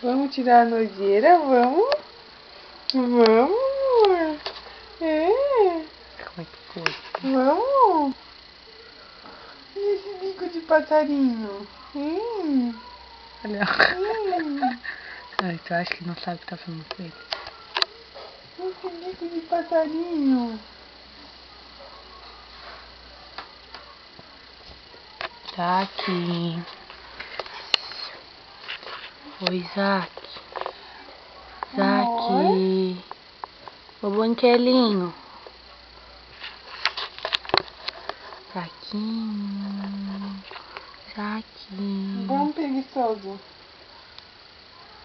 Vamos tirar a nojeira? Vamos? Vamos, amor? É. Como é que foi? Vamos? E esse bico de passarinho? Olha. Ai, tu acha que não sabe o que tá fazendo com ele? Esse bico de passarinho. Isaac. Oi, Isaac. Isaac. Ô, Banquelinho. Isaquinho. Isaquinho. Vamos, preguiçoso.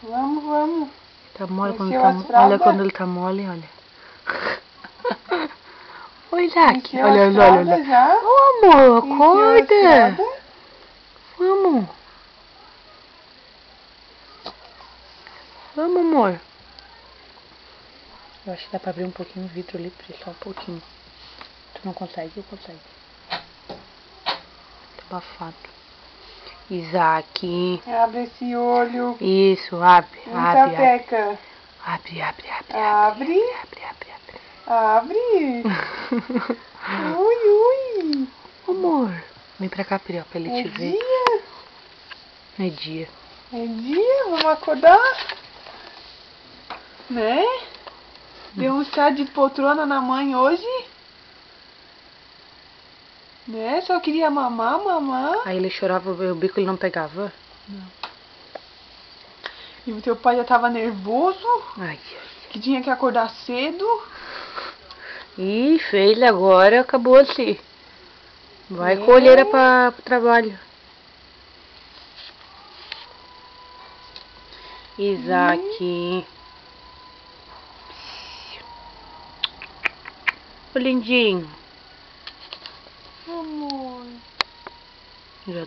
Vamos, vamos. Tá mole quando Encheu tá as mole. fraldas? Olha quando ele tá mole, olha. Oi, Isaac. Encheu Olha, as olha, fraldas olha. já? Ô, amor, Encheu as acorda. fraldas? Vamos. Vamos, amor. Eu acho que dá pra abrir um pouquinho o vidro ali, só um pouquinho. Tu não consegue? Eu consigo. Tá abafado. Isaac. Abre esse olho. Isso, abre, Vem, abre, abre. sapeca. Abre, abre, abre, Abre. abre, abre, abre. Abre. Ui, ui. Amor, vem pra cá, Pri, ó, pra ele É te ver. dia. É dia. É dia. Vamos acordar. Né? Deu um chá de poltrona na mãe hoje. Né? Só queria mamar, mamar. Aí ele chorava, o bico ele não pegava. Não. E o teu pai já tava nervoso. Ai, Que tinha que acordar cedo. ih, filha, agora acabou-se. Vai colher para o trabalho. Isaac. Ô, lindinho. Amor. Já tô